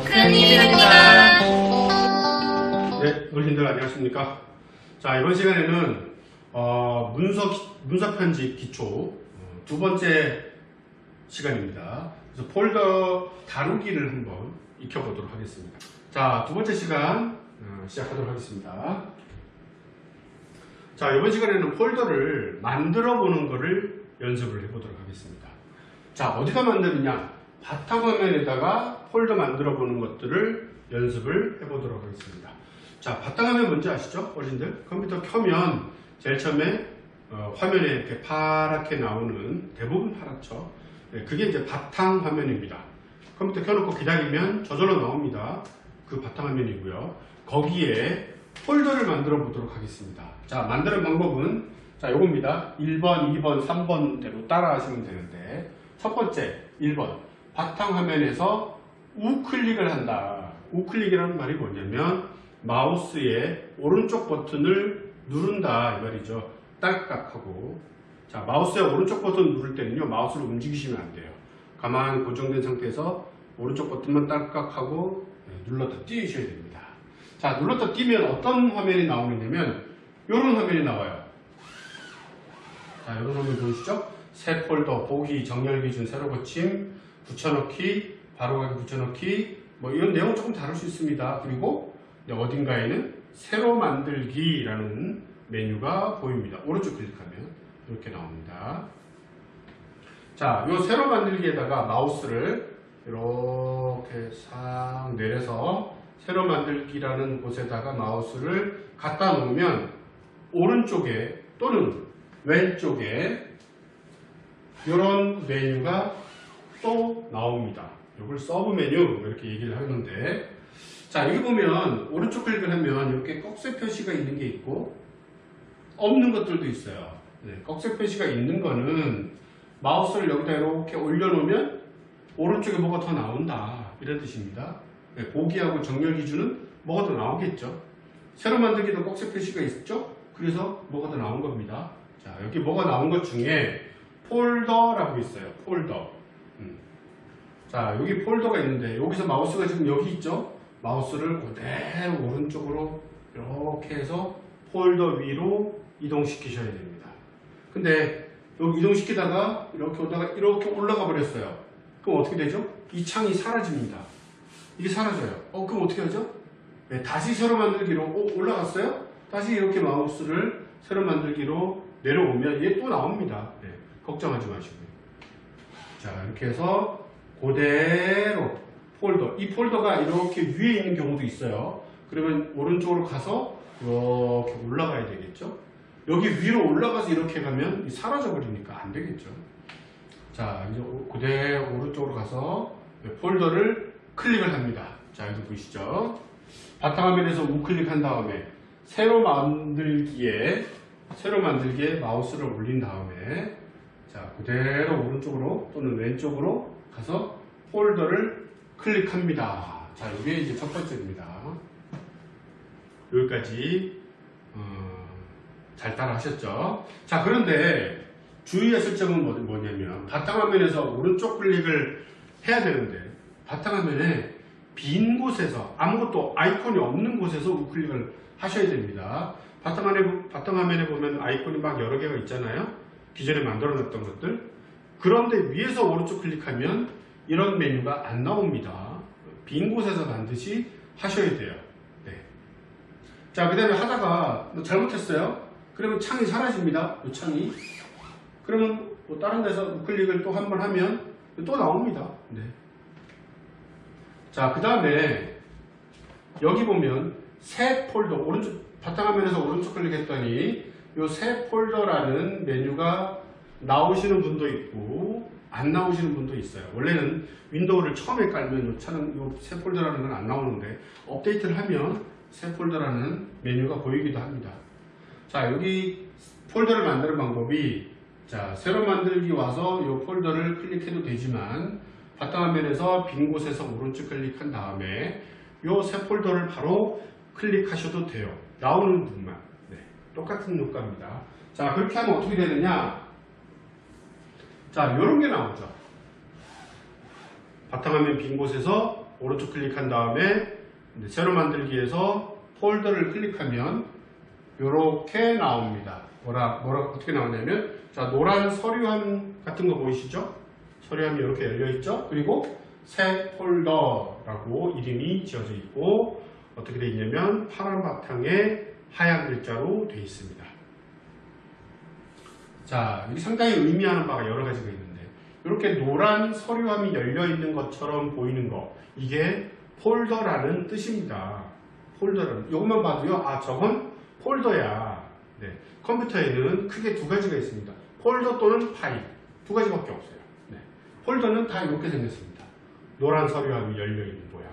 큰일입니다. 네, 어르신들 안녕하십니까? 자, 이번 시간에는 문서 편집 기초 두 번째 시간입니다. 그래서 폴더 다루기를 한번 익혀보도록 하겠습니다. 자, 두 번째 시간 시작하도록 하겠습니다. 자, 이번 시간에는 폴더를 만들어 보는 것을 연습을 해보도록 하겠습니다. 자, 어디다 만드느냐? 바탕화면에다가 폴더 만들어 보는 것들을 연습을 해보도록 하겠습니다. 자, 바탕화면 뭔지 아시죠? 어르신들? 컴퓨터 켜면 제일 처음에 화면에 이렇게 파랗게 나오는, 대부분 파랗죠? 네, 그게 이제 바탕화면입니다. 컴퓨터 켜놓고 기다리면 저절로 나옵니다. 그 바탕화면이고요. 거기에 폴더를 만들어 보도록 하겠습니다. 자, 만드는 방법은 자, 요겁니다. 1번, 2번, 3번대로 따라 하시면 되는데, 첫 번째 1번 바탕화면에서 우클릭을 한다. 우클릭이라는 말이 뭐냐면 마우스의 오른쪽 버튼을 누른다 이 말이죠. 딸깍하고. 자, 마우스의 오른쪽 버튼 누를 때는요, 마우스를 움직이시면 안 돼요. 가만히 고정된 상태에서 오른쪽 버튼만 딸깍하고 눌렀다 띄우셔야 됩니다. 자, 눌렀다 띄면 어떤 화면이 나오느냐면 이런 화면이 나와요. 자, 이런 화면 보이시죠? 새 폴더, 보기, 정렬 기준, 새로 고침, 붙여넣기, 바로가기 붙여넣기, 뭐 이런 내용 조금 다룰 수 있습니다. 그리고 어딘가에는 새로 만들기라는 메뉴가 보입니다. 오른쪽 클릭하면 이렇게 나옵니다. 자, 이 새로 만들기에다가 마우스를 이렇게 싹 내려서 새로 만들기라는 곳에다가 마우스를 갖다 놓으면 오른쪽에 또는 왼쪽에 이런 메뉴가 또 나옵니다. 이걸 서브 메뉴 이렇게 얘기를 하는데, 자, 여기 보면 오른쪽 클릭을 하면 이렇게 꺽쇠 표시가 있는 게 있고 없는 것들도 있어요. 네, 꺽쇠 표시가 있는 거는 마우스를 여기다 이렇게 올려놓으면 오른쪽에 뭐가 더 나온다 이런 뜻입니다. 네, 보기하고 정렬 기준은 뭐가 더 나오겠죠. 새로 만들기도 꺽쇠 표시가 있죠. 그래서 뭐가 더 나온 겁니다. 자, 여기 뭐가 나온 것 중에 폴더라고 있어요. 폴더. 자, 여기 폴더가 있는데 여기서 마우스가 지금 여기 있죠. 마우스를 그대로 오른쪽으로 이렇게 해서 폴더 위로 이동시키셔야 됩니다. 근데 여기 이동시키다가 이렇게 오다가 이렇게 올라가 버렸어요. 그럼 어떻게 되죠? 이 창이 사라집니다. 이게 사라져요. 그럼 어떻게 하죠? 네, 다시 새로 만들기로 올라갔어요? 다시 이렇게 마우스를 새로 만들기로 내려오면 얘 또 나옵니다. 네, 걱정하지 마시고요. 자, 이렇게 해서 그대로 폴더, 이 폴더가 이렇게 위에 있는 경우도 있어요. 그러면 오른쪽으로 가서 이렇게 올라가야 되겠죠. 여기 위로 올라가서 이렇게 가면 사라져 버리니까 안 되겠죠. 자, 이제 그대로 오른쪽으로 가서 폴더를 클릭을 합니다. 자, 여기 보이시죠? 바탕화면에서 우클릭한 다음에 새로 만들기에 마우스를 올린 다음에 자, 그대로 오른쪽으로 또는 왼쪽으로 가서 폴더를 클릭합니다. 자, 이게 이제 첫 번째입니다. 여기까지 잘 따라 하셨죠? 자, 그런데 주의하실 점은 뭐냐면 바탕화면에서 오른쪽 클릭을 해야 되는데 바탕화면에 빈 곳에서 아무것도 아이콘이 없는 곳에서 우클릭을 하셔야 됩니다. 바탕화면에 보면 아이콘이 막 여러 개가 있잖아요. 기존에 만들어 놨던 것들. 그런데 위에서 오른쪽 클릭하면 이런 메뉴가 안 나옵니다. 빈 곳에서 반드시 하셔야 돼요. 네. 자, 그 다음에 하다가 잘못했어요. 그러면 창이 사라집니다. 이 창이. 그러면 뭐 다른 데서 우클릭을 또 한 번 하면 또 나옵니다. 네. 자, 그 다음에 여기 보면 새 폴더, 오른쪽 바탕화면에서 오른쪽 클릭했더니 이 새 폴더라는 메뉴가 나오시는 분도 있고 안 나오시는 분도 있어요. 원래는 윈도우를 처음에 깔면 이 새 폴더라는 건 안 나오는데 업데이트를 하면 새 폴더라는 메뉴가 보이기도 합니다. 자, 여기 폴더를 만드는 방법이 자, 새로 만들기 와서 이 폴더를 클릭해도 되지만 바탕화면에서 빈 곳에서 오른쪽 클릭한 다음에 이 새 폴더를 바로 클릭하셔도 돼요. 나오는 부분만. 네, 똑같은 효과입니다. 자, 그렇게 하면 어떻게 되느냐? 자, 이런 게 나오죠. 바탕화면 빈 곳에서 오른쪽 클릭한 다음에 새로 만들기에서 폴더를 클릭하면 이렇게 나옵니다. 어떻게 나오냐면, 자, 노란 서류함 같은 거 보이시죠? 서류함이 이렇게 열려 있죠? 그리고 새 폴더라고 이름이 지어져 있고, 어떻게 되어 있냐면 파란 바탕에 하얀 글자로 되어 있습니다. 자, 여기 상당히 의미하는 바가 여러 가지가 있는데, 이렇게 노란 서류함이 열려 있는 것처럼 보이는 거, 이게 폴더라는 뜻입니다. 폴더라는, 이것만 봐도요, 아, 저건 폴더야. 네, 컴퓨터에는 크게 두 가지가 있습니다. 폴더 또는 파일, 두 가지밖에 없어요. 네, 폴더는 다 이렇게 생겼습니다. 노란 서류함이 열려 있는 모양.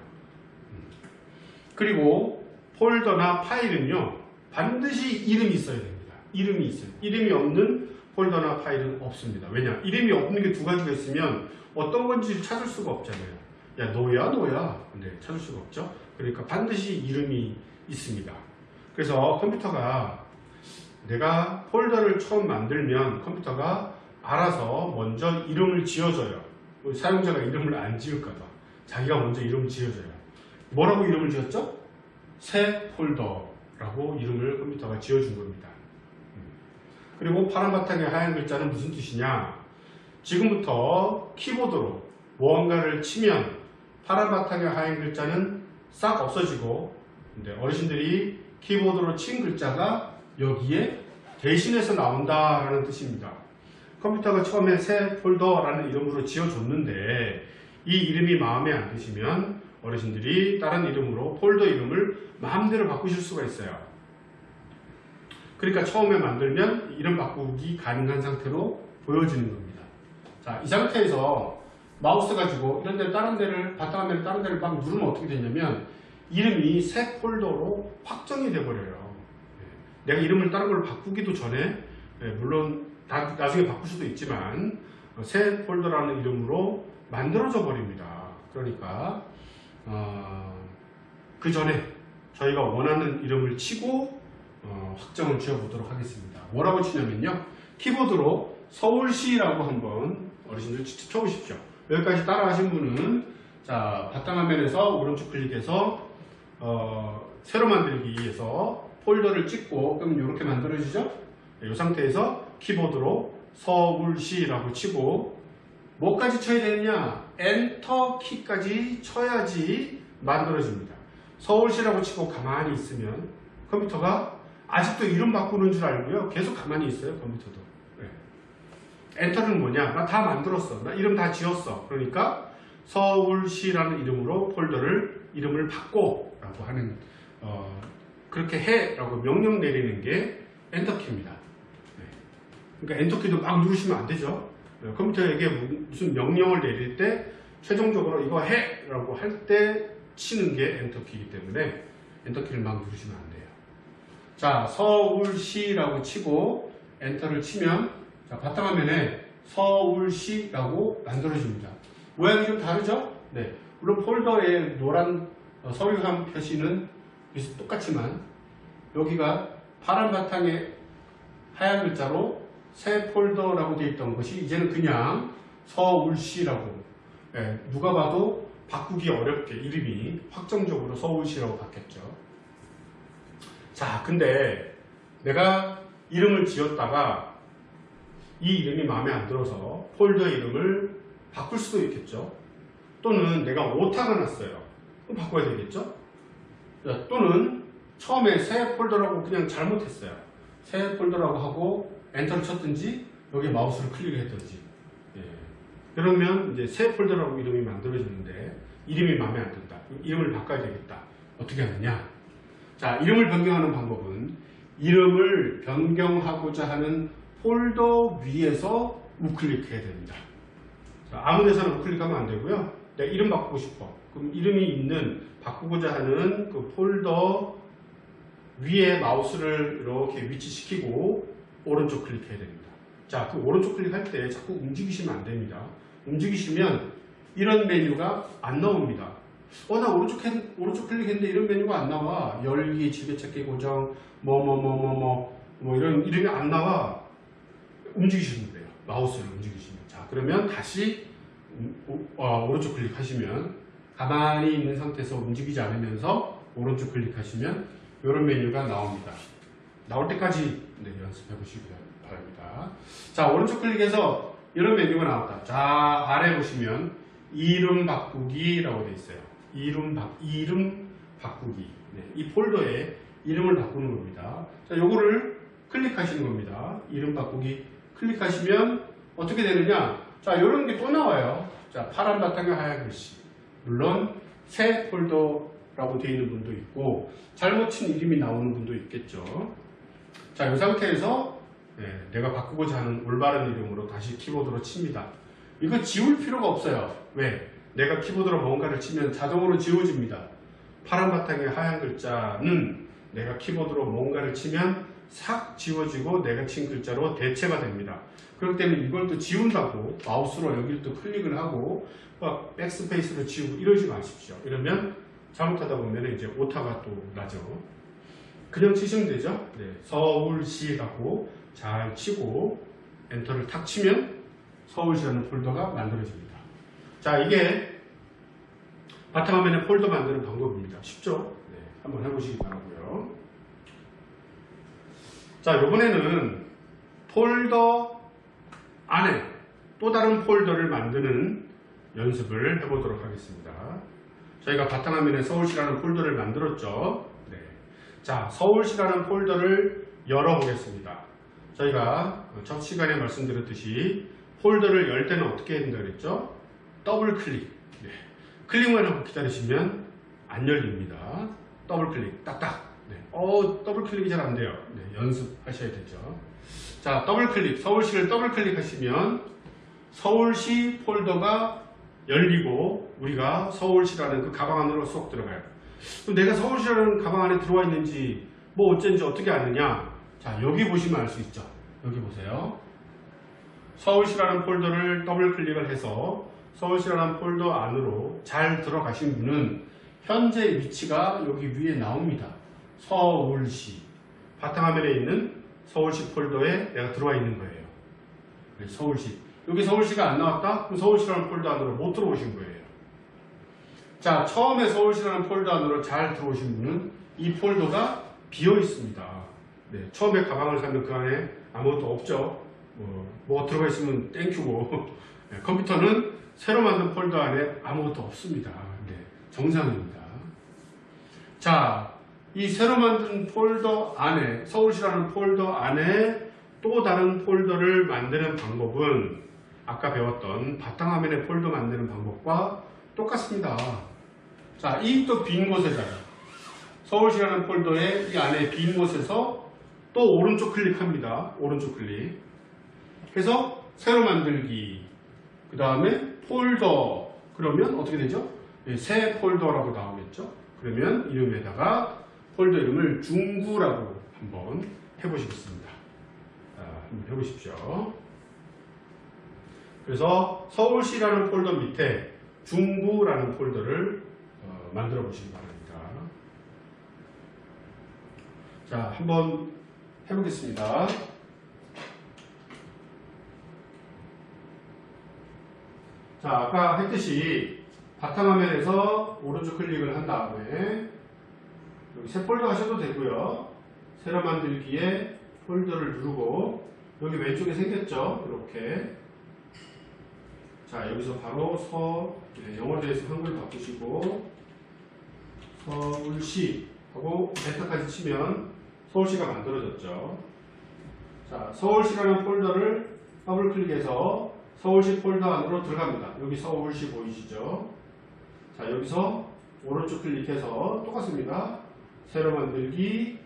그리고 폴더나 파일은요, 반드시 이름이 있어야 됩니다. 이름이 있어요. 이름이 없는 폴더나 파일은 없습니다. 왜냐? 이름이 없는 게 두 가지가 있으면 어떤 건지 찾을 수가 없잖아요. 야, 너야. 네, 찾을 수가 없죠. 그러니까 반드시 이름이 있습니다. 그래서 컴퓨터가, 내가 폴더를 처음 만들면 컴퓨터가 알아서 먼저 이름을 지어줘요. 사용자가 이름을 안 지을까봐 자기가 먼저 이름을 지어줘요. 뭐라고 이름을 지었죠? 새 폴더라고 이름을 컴퓨터가 지어준 겁니다. 그리고 파란 바탕에 하얀 글자는 무슨 뜻이냐? 지금부터 키보드로 무언가를 치면 파란 바탕에 하얀 글자는 싹 없어지고, 근데 어르신들이 키보드로 친 글자가 여기에 대신해서 나온다라는 뜻입니다. 컴퓨터가 처음에 새 폴더라는 이름으로 지어줬는데 이 이름이 마음에 안 드시면 어르신들이 다른 이름으로 폴더 이름을 마음대로 바꾸실 수가 있어요. 그러니까 처음에 만들면 이름 바꾸기 가능한 상태로 보여지는 겁니다. 자, 이 상태에서 마우스 가지고 이런 데 다른 데를, 바탕화면에 다른 데를 막 누르면 어떻게 되냐면 이름이 새 폴더로 확정이 돼버려요. 내가 이름을 다른 걸로 바꾸기도 전에, 물론 나중에 바꿀 수도 있지만 새 폴더라는 이름으로 만들어져 버립니다. 그러니까 그 전에 저희가 원하는 이름을 치고 확정을 지어보도록 하겠습니다. 뭐라고 치냐면요, 키보드로 서울시라고 한번 어르신들 직접 쳐보십시오. 여기까지 따라 하신 분은, 자, 바탕화면에서 오른쪽 클릭해서 새로 만들기에서 폴더를 찍고, 그럼 이렇게 만들어지죠? 이 상태에서 키보드로 서울시라고 치고, 뭐까지 쳐야 되느냐? 엔터 키까지 쳐야지 만들어집니다. 서울시라고 치고 가만히 있으면 컴퓨터가 아직도 이름 바꾸는 줄 알고요, 계속 가만히 있어요. 컴퓨터도. 엔터는 뭐냐? 나 다 만들었어. 나 이름 다 지었어. 그러니까 서울시라는 이름으로 이름을 바꿔라고 하는, 그렇게 해라고 명령 내리는 게 엔터키입니다. 그러니까 엔터키도 막 누르시면 안 되죠. 컴퓨터에게 무슨 명령을 내릴 때 최종적으로 이거 해라고 할 때 치는 게 엔터키이기 때문에 엔터키를 막 누르시면 안 돼요. 자, 서울시라고 치고 엔터를 치면, 자, 바탕화면에 서울시라고 만들어집니다. 모양이 좀 다르죠? 네. 물론 폴더의 노란 서류함 표시는 똑같지만 여기가 파란 바탕에 하얀 글자로 새 폴더라고 되어 있던 것이 이제는 그냥 서울시라고, 누가 봐도 바꾸기 어렵게 이름이 확정적으로 서울시라고 바뀌었죠. 자, 근데 내가 이름을 지었다가 이 이름이 마음에 안 들어서 폴더 이름을 바꿀 수도 있겠죠. 또는 내가 오타가 났어요. 그럼 바꿔야 되겠죠. 또는 처음에 새 폴더라고 그냥 잘못했어요. 새 폴더라고 하고 엔터를 쳤든지 여기 마우스를 클릭했든지, 그러면 이제 새 폴더라고 이름이 만들어지는데 이름이 마음에 안 든다. 이름을 바꿔야 되겠다. 어떻게 하느냐? 자, 이름을 변경하는 방법은 이름을 변경하고자 하는 폴더 위에서 우클릭해야 됩니다. 자, 아무 데서나 우클릭하면 안 되고요. 내가 이름 바꾸고 싶어. 그럼 이름이 있는 바꾸고자 하는 그 폴더 위에 마우스를 이렇게 위치시키고 오른쪽 클릭해야 됩니다. 자, 그 오른쪽 클릭할 때 자꾸 움직이시면 안 됩니다. 움직이시면 이런 메뉴가 안 나옵니다. 나 오른쪽 클릭했는데 이런 메뉴가 안 나와. 열기, 지배찾기 고정, 이런 이름이 안 나와. 움직이시면 돼요. 마우스를 움직이시면. 자, 그러면 다시 오른쪽 클릭하시면 가만히 있는 상태에서 움직이지 않으면서 오른쪽 클릭하시면 이런 메뉴가 나옵니다. 나올 때까지 연습해 보시기 바랍니다. 자, 오른쪽 클릭해서 이런 메뉴가 나왔다. 자, 아래 보시면 이름 바꾸기라고 되어 있어요. 이름 바꾸기. 이 폴더에 이름을 바꾸는 겁니다. 자, 요거를 클릭하시는 겁니다. 이름 바꾸기 클릭하시면 어떻게 되느냐? 자, 이런 게 또 나와요. 자, 파란 바탕에 하얀 글씨. 물론 새 폴더라고 되어 있는 분도 있고 잘못 친 이름이 나오는 분도 있겠죠. 자, 이 상태에서 내가 바꾸고자 하는 올바른 이름으로 다시 키보드로 칩니다. 이거 지울 필요가 없어요. 왜? 내가 키보드로 뭔가를 치면 자동으로 지워집니다. 파란 바탕에 하얀 글자는 내가 키보드로 뭔가를 치면 싹 지워지고 내가 친 글자로 대체가 됩니다. 그렇기 때문에 이걸 또 지운다고 마우스로 여기를 또 클릭을 하고 막 백스페이스로 지우고 이러지 마십시오. 이러면 잘못하다 보면 이제 오타가 또 나죠. 그냥 치시면 되죠. 서울시라고 잘 치고 엔터를 탁 치면 서울시라는 폴더가 만들어집니다. 자, 이게 바탕화면에 폴더 만드는 방법입니다. 쉽죠? 한번 해보시기 바라고요. 자, 이번에는 폴더 안에 또 다른 폴더를 만드는 연습을 해보도록 하겠습니다. 저희가 바탕화면에 서울시라는 폴더를 만들었죠. 자, 서울시라는 폴더를 열어보겠습니다. 저희가 첫 시간에 말씀드렸듯이 폴더를 열 때는 어떻게 해야 된다 그랬죠? 더블 클릭. 클릭만 하고 기다리시면 안 열립니다. 더블 클릭 딱딱. 더블 클릭이 잘 안 돼요. 연습하셔야 되죠. 자, 더블 클릭. 서울시를 더블 클릭하시면 서울시 폴더가 열리고 우리가 서울시라는 그 가방 안으로 쏙 들어가요. 그럼 내가 서울시라는 가방 안에 들어와 있는지 뭐 어쩐지 어떻게 아느냐? 자, 여기 보시면 알 수 있죠. 여기 보세요. 서울시라는 폴더를 더블 클릭을 해서 서울시라는 폴더 안으로 잘 들어가신 분은 현재 위치가 여기 위에 나옵니다. 서울시. 바탕화면에 있는 서울시 폴더에 내가 들어와 있는 거예요. 서울시. 여기 서울시가 안 나왔다? 그럼 서울시라는 폴더 안으로 못 들어오신 거예요. 자, 처음에 서울시라는 폴더 안으로 잘 들어오신 분은 이 폴더가 비어 있습니다. 처음에 가방을 사면 그 안에 아무것도 없죠. 뭐 들어가 있으면 땡큐고 컴퓨터는 새로 만든 폴더 안에 아무것도 없습니다. 정상입니다. 자, 이 새로 만든 폴더 안에 서울시라는 폴더 안에 또 다른 폴더를 만드는 방법은 아까 배웠던 바탕화면에 폴더 만드는 방법과 똑같습니다. 자, 이 또 빈 곳에다가 서울시라는 폴더의 이 안에 빈 곳에서 또 오른쪽 클릭합니다. 오른쪽 클릭. 그래서 새로 만들기. 그 다음에 폴더. 그러면 어떻게 되죠? 새 폴더라고 나오겠죠? 그러면 이름에다가 폴더 이름을 중구라고 한번 해보시겠습니다. 한번 해보십시오. 그래서 서울시라는 폴더 밑에 중구라는 폴더를 만들어 보시기 바랍니다. 자, 한번 해보겠습니다. 자, 아까 했듯이 바탕화면에서 오른쪽 클릭을 한 다음에 여기 새 폴더 하셔도 되고요. 새로 만들기에 폴더를 누르고 여기 왼쪽에 생겼죠? 이렇게. 자, 여기서 바로 영어로 되어 있으면 한글 바꾸시고 서울시 하고 엔터까지 치면 서울시가 만들어졌죠. 자, 서울시라는 폴더를 더블 클릭해서 서울시 폴더 안으로 들어갑니다. 여기 서울시 보이시죠? 자, 여기서 오른쪽 클릭해서 똑같습니다. 새로 만들기.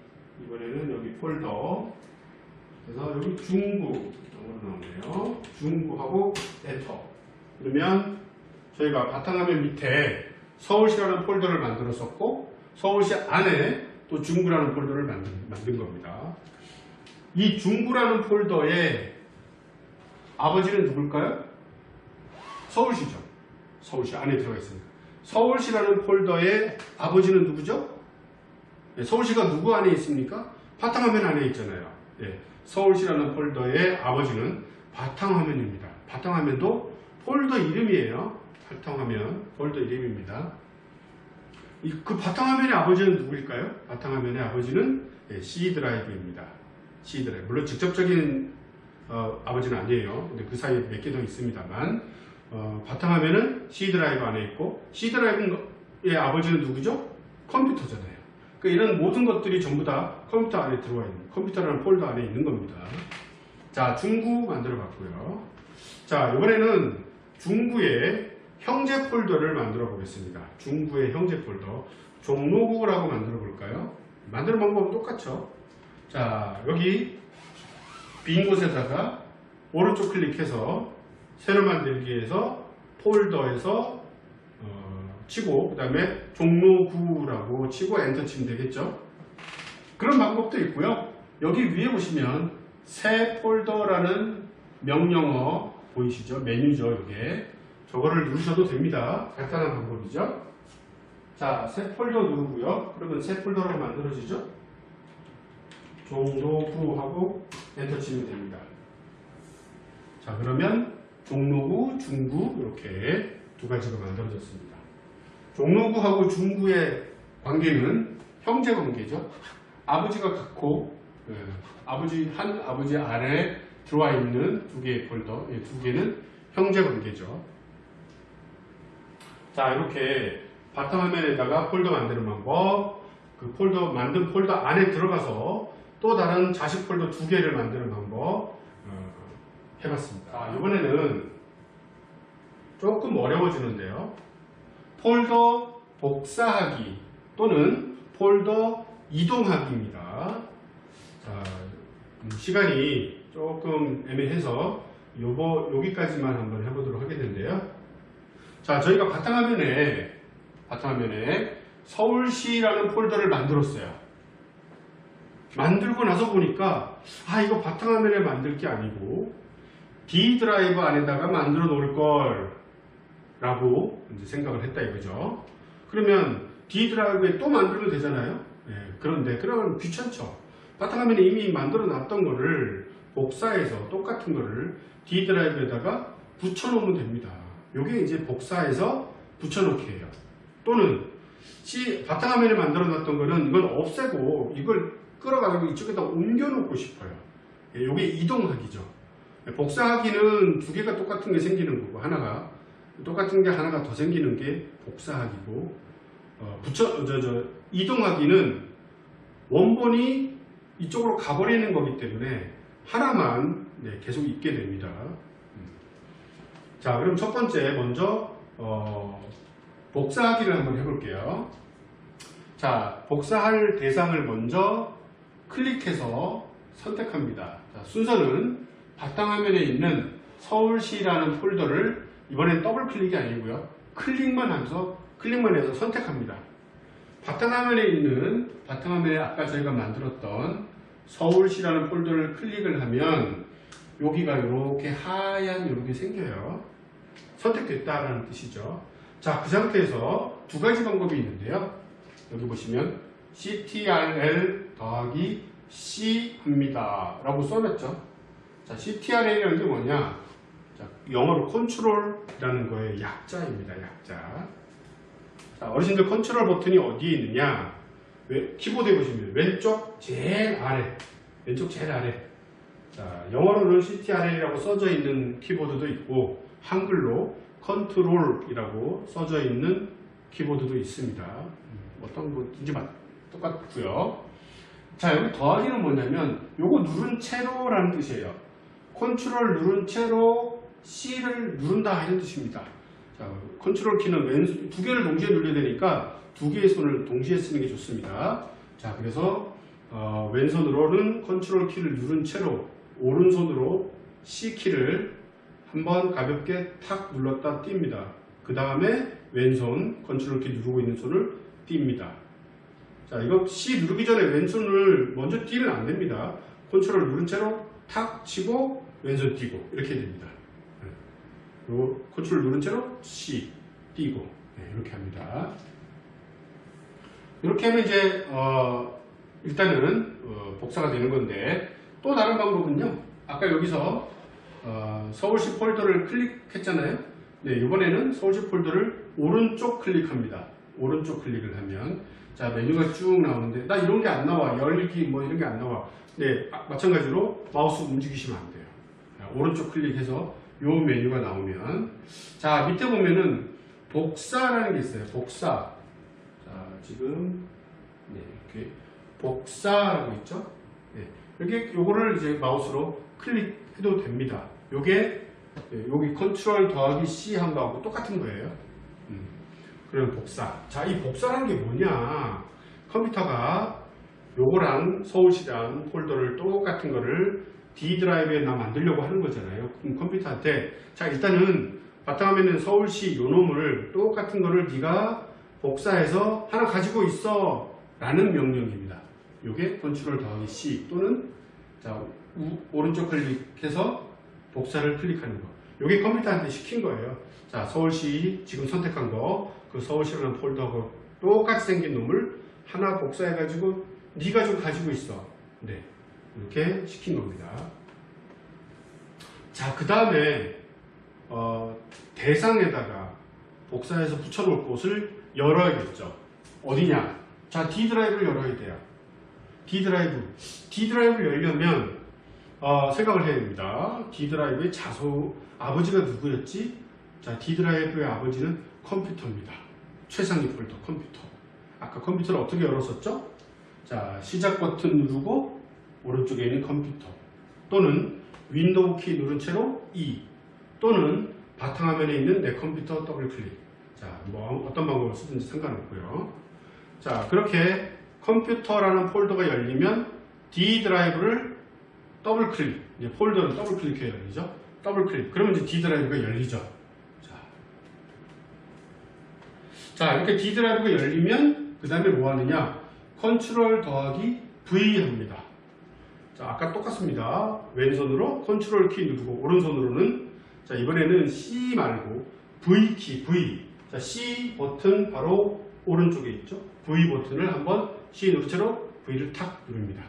이번에는 여기 폴더. 그래서 여기 중구. 영어로 나오네요. 중구하고 엔터. 그러면 저희가 바탕화면 밑에 서울시라는 폴더를 만들었었고 서울시 안에 또 중구라는 폴더를 만든 겁니다. 이 중구라는 폴더에 아버지는 누굴까요? 서울시죠. 서울시 안에 들어가 있습니다. 서울시라는 폴더의 아버지는 누구죠? 서울시가 누구 안에 있습니까? 바탕화면 안에 있잖아요. 서울시라는 폴더의 아버지는 바탕화면입니다. 바탕화면도 폴더 이름이에요. 바탕화면 폴더 이름입니다. 그 바탕화면의 아버지는 누구일까요? 바탕화면의 아버지는 C 드라이브입니다. C 드라이브. 물론 직접적인 아버지는 아니에요. 근데 그 사이에 몇 개 더 있습니다만 바탕화면은 C 드라이브 안에 있고 C 드라이브의 아버지는 누구죠? 컴퓨터잖아요. 그러니까 이런 모든 것들이 전부 다 컴퓨터 안에 들어와 있는 컴퓨터라는 폴더 안에 있는 겁니다. 자, 중구 만들어 봤고요. 자, 이번에는 중구의 형제 폴더를 만들어 보겠습니다. 중구의 형제 폴더. 종로구라고 만들어 볼까요? 만드는 방법은 똑같죠. 자, 여기 빈 곳에다가 오른쪽 클릭해서 새로 만들기에서 폴더에서 치고 그 다음에 종로구라고 치고 엔터 치면 되겠죠. 그런 방법도 있고요. 여기 위에 보시면 새 폴더라는 명령어 보이시죠? 메뉴죠. 이게 저거를 누르셔도 됩니다. 간단한 방법이죠. 자, 새 폴더 누르고요. 그러면 새 폴더로 만들어지죠. 종로구 하고 엔터 치면 됩니다. 자, 그러면 종로구, 중구 이렇게 두 가지가 만들어졌습니다. 종로구하고 중구의 관계는 형제 관계죠. 아버지가 같고 한 아버지 아래에 들어와 있는 두 개의 폴더, 두 개는 형제 관계죠. 자, 이렇게 바탕화면에다가 폴더 만드는 방법, 그 폴더 만든 폴더 안에 들어가서 또 다른 자식 폴더 두 개를 만드는 방법 해봤습니다. 자, 이번에는 조금 어려워지는데요. 폴더 복사하기 또는 폴더 이동하기입니다. 자, 시간이 조금 애매해서 여기까지만 한번 해보도록 하겠는데요. 자, 저희가 바탕화면에 서울시라는 폴더를 만들었어요. 만들고 나서 보니까 이거 바탕화면에 만들 게 아니고 D 드라이브 안에다가 만들어 놓을 걸 라고 이제 생각을 했다 이거죠. 그러면 D 드라이브에 또 만들면 되잖아요. 그런데 그러면 귀찮죠. 바탕화면에 이미 만들어 놨던 거를 복사해서 똑같은 거를 D 드라이브에다가 붙여놓으면 됩니다. 요게 이제 복사해서 붙여놓기예요. 또는 바탕화면에 만들어 놨던 거는 이걸 없애고 이걸 끌어가지고 이쪽에다 옮겨놓고 싶어요. 요게 이동하기죠. 복사하기는 두 개가 똑같은 게 생기는 거고 똑같은 게 하나가 더 생기는 게 복사하기고 이동하기는 원본이 이쪽으로 가버리는 거기 때문에 하나만 계속 있게 됩니다. 자, 그럼 첫 번째 먼저 복사하기를 한번 해볼게요. 자, 복사할 대상을 먼저 클릭해서 선택합니다. 자, 순서는 바탕화면에 있는 서울시라는 폴더를 이번엔 더블 클릭이 아니고요. 클릭만 해서 선택합니다. 바탕화면에 아까 저희가 만들었던 서울시라는 폴더를 클릭을 하면 여기가 이렇게 하얀 이렇게 생겨요. 선택됐다라는 뜻이죠. 자, 그 상태에서 두 가지 방법이 있는데요. 여기 보시면 ctrl 더하기 c 합니다 라고 써놨죠. 자, ctrl이라는 게 뭐냐? 자, 영어로 컨트롤이라는 거의 약자입니다. 약자. 자, 어르신들 컨트롤 버튼이 어디에 있느냐? 키보드에 보시면 왼쪽 제일 아래. 자, 영어로는 ctrl이라고 써져 있는 키보드도 있고 한글로 컨트롤이라고 써져 있는 키보드도 있습니다. 어떤 건지 똑같고요. 자, 여기 더하기는 뭐냐면 요거 누른 채로라는 뜻이에요. 컨트롤 누른 채로 C를 누른다 이런 뜻입니다. 자, 컨트롤 키는 왼손 두 개를 동시에 눌러야 되니까 두 개의 손을 동시에 쓰는 게 좋습니다. 자, 그래서 왼손으로는 컨트롤 키를 누른 채로 오른손으로 C 키를 한번 가볍게 탁 눌렀다 띱니다. 그 다음에 왼손 컨트롤 키 누르고 있는 손을 띱니다. 자, 이거 C 누르기 전에 왼손을 먼저 띄면 안 됩니다. 컨트롤 누른 채로 탁 치고 왼손 띄고 이렇게 됩니다. 컨트롤 누른 채로 C 띄고 이렇게 합니다. 이렇게 하면 이제 일단은 복사가 되는 건데 또 다른 방법은요. 아까 여기서 서울시 폴더를 클릭했잖아요. 네, 이번에는 서울시 폴더를 오른쪽 클릭합니다. 오른쪽 클릭을 하면 자 메뉴가 쭉 나오는데 나 이런 게 안 나와. 열기 뭐 이런 게 안 나와. 네, 마찬가지로 마우스 움직이시면 안 돼요. 자, 오른쪽 클릭해서 요 메뉴가 나오면 자 밑에 보면은 복사라는 게 있어요. 복사. 자 지금 네, 이렇게 복사라고 있죠. 네, 이렇게 요거를 이제 마우스로 클릭해도 됩니다. 요게 네, 여기 컨트롤 더하기 C 한 거하고 똑같은 거예요. 그럼 복사. 자, 이 복사라는 게 뭐냐? 컴퓨터가 요거랑 서울시랑 폴더를 똑같은 거를 D 드라이브에 나 만들려고 하는 거잖아요. 그럼 컴퓨터한테 자 일단은 바탕화면에 서울시 요 놈을 똑같은 거를 네가 복사해서 하나 가지고 있어 라는 명령입니다. 요게 컨트롤 더하기 C 또는 자 오른쪽 클릭해서 복사를 클릭하는 거. 요게 컴퓨터한테 시킨 거예요. 자, 서울시 지금 선택한 거, 그 서울시라는 폴더하고 똑같이 생긴 놈을 하나 복사해가지고 네가 좀 가지고 있어. 네, 이렇게 시킨 겁니다. 자, 그 다음에 대상에다가 복사해서 붙여놓을 곳을 열어야겠죠. 어디냐? 자, D 드라이브를 열어야 돼요. D 드라이브를 열려면 생각을 해야 됩니다. D 드라이브의 자소 아버지가 누구였지? 자, D 드라이브의 아버지는 컴퓨터입니다. 최상위 폴더 컴퓨터. 아까 컴퓨터를 어떻게 열었었죠? 자, 시작 버튼 누르고 오른쪽에 있는 컴퓨터 또는 윈도우 키 누른 채로 E 또는 바탕화면에 있는 내 컴퓨터 더블 클릭. 자, 뭐 어떤 방법을 쓰든지 상관없고요. 자, 그렇게 컴퓨터라는 폴더가 열리면 D 드라이브를 더블 클릭. 이제 폴더를 더블 클릭해 열리죠. 더블 클릭. 그러면 이제 D 드라이브가 열리죠. 자, 이렇게 D 드라이브가 열리면 그 다음에 뭐 하느냐? 컨트롤 더하기 V 합니다. 자, 아까 똑같습니다. 왼손으로 컨트롤 키 누르고 오른손으로는 자, 이번에는 C 말고 V 키, V. 자, C 버튼 바로 오른쪽에 있죠. V 버튼을 한번 C 누른 채로 V를 탁 누릅니다.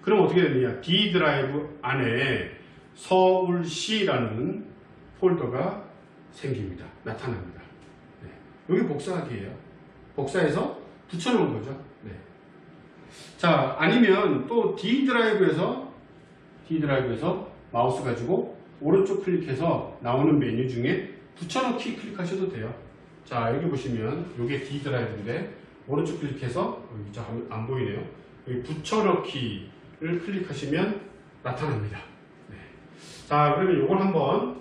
그럼 어떻게 되느냐? D 드라이브 안에 서울시라는 폴더가 생깁니다. 나타납니다. 네. 여기 복사하기예요. 복사해서 붙여놓은 거죠. 네. 자, 아니면 또 D 드라이브에서 마우스 가지고 오른쪽 클릭해서 나오는 메뉴 중에 붙여넣기 클릭하셔도 돼요. 자, 여기 보시면 이게 D 드라이브인데 오른쪽 클릭해서 여기 안 보이네요. 여기 붙여넣기를 클릭하시면 나타납니다. 네. 자, 그러면 이걸 한번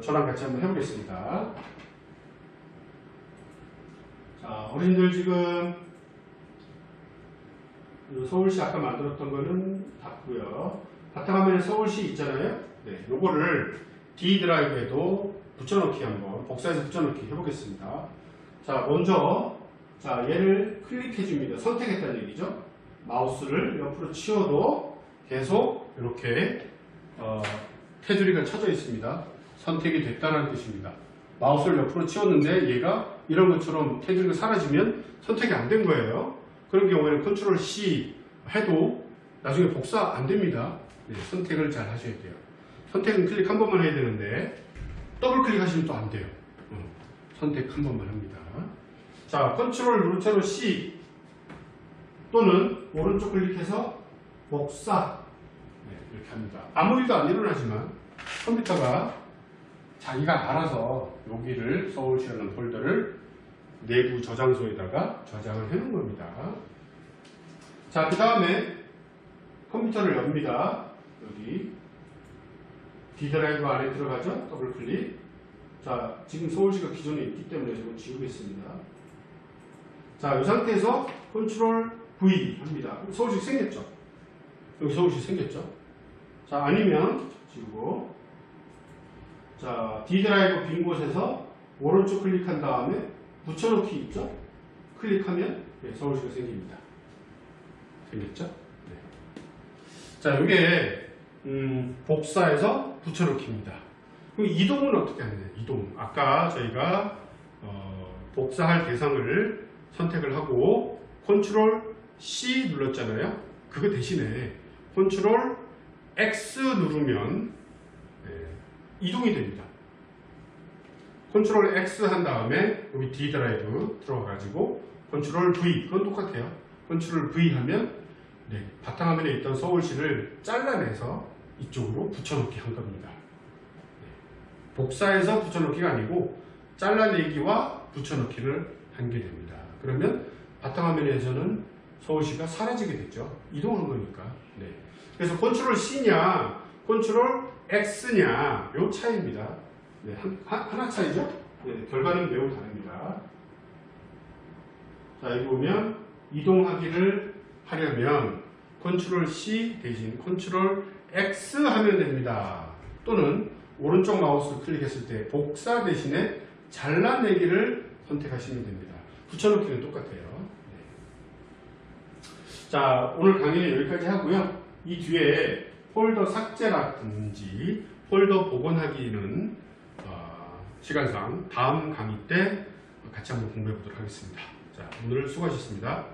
저랑 같이 한번 해보겠습니다. 자, 어린이들 지금 서울시 아까 만들었던 거는 닫고요. 바탕화면에 서울시 있잖아요. 네, 요거를 D 드라이브에도 붙여넣기 한번 복사해서 붙여넣기 해보겠습니다. 자, 먼저 자 얘를 클릭해 줍니다. 선택했다는 얘기죠. 마우스를 옆으로 치워도 계속 이렇게 테두리가 쳐져 있습니다. 선택이 됐다는 뜻입니다. 마우스를 옆으로 치웠는데 얘가 이런 것처럼 테두리가 사라지면 선택이 안 된 거예요. 그런 경우에는 컨트롤 C 해도 나중에 복사 안 됩니다. 네, 선택을 잘 하셔야 돼요. 선택은 클릭 한 번만 해야 되는데 더블 클릭하시면 또 안 돼요. 선택 한 번만 합니다. 자, 컨트롤 누른 채로 C 또는 오른쪽 클릭해서 복사. 네, 이렇게 합니다. 아무 일도 안 일어나지만 컴퓨터가 자기가 알아서 여기를 서울시라는 폴더를 내부 저장소에다가 저장을 해놓은 겁니다. 자, 그 다음에 컴퓨터를 엽니다. 여기 D 드라이브 안에 들어가죠. 더블 클릭. 자, 지금 서울시가 기존에 있기 때문에 지금 지우겠습니다. 자, 이 상태에서 컨트롤 V 합니다. 서울시 생겼죠? 여기 서울시 생겼죠? 자, 아니면 지우고 자, D 드라이브 빈 곳에서 오른쪽 클릭한 다음에 붙여넣기 있죠? 클릭하면 네, 서울시가 생깁니다. 생겼죠? 네. 자, 이게 복사해서 붙여넣기입니다. 그럼 이동은 어떻게 하느냐? 이동. 아까 저희가 복사할 대상을 선택을 하고 컨트롤 C 눌렀잖아요. 그거 대신에 컨트롤 X 누르면 이동이 됩니다. 컨트롤 X 한 다음에 여기 D 드라이브 들어가가지고 컨트롤 V, 그건 똑같아요. 컨트롤 V 하면 네, 바탕화면에 있던 서울시를 잘라내서 이쪽으로 붙여넣기 한 겁니다. 네, 복사해서 붙여넣기가 아니고 잘라내기와 붙여넣기를 한 게 됩니다. 그러면 바탕화면에서는 서울시가 사라지게 됐죠. 이동한 거니까. 네. 그래서 컨트롤 C냐 컨트롤 X냐 요 차이입니다. 네, 하나 차이죠? 네, 결과는 매우 다릅니다. 자, 여기 보면 이동하기를 하려면 컨트롤 C 대신 컨트롤 X 하면 됩니다. 또는 오른쪽 마우스 클릭했을 때 복사 대신에 잘라내기를 선택하시면 됩니다. 붙여넣기는 똑같아요. 네. 자, 오늘 강의는 여기까지 하고요. 이 뒤에 폴더 삭제라든지 폴더 복원하기는 시간상 다음 강의 때 같이 한번 공부해 보도록 하겠습니다. 자, 오늘 수고하셨습니다.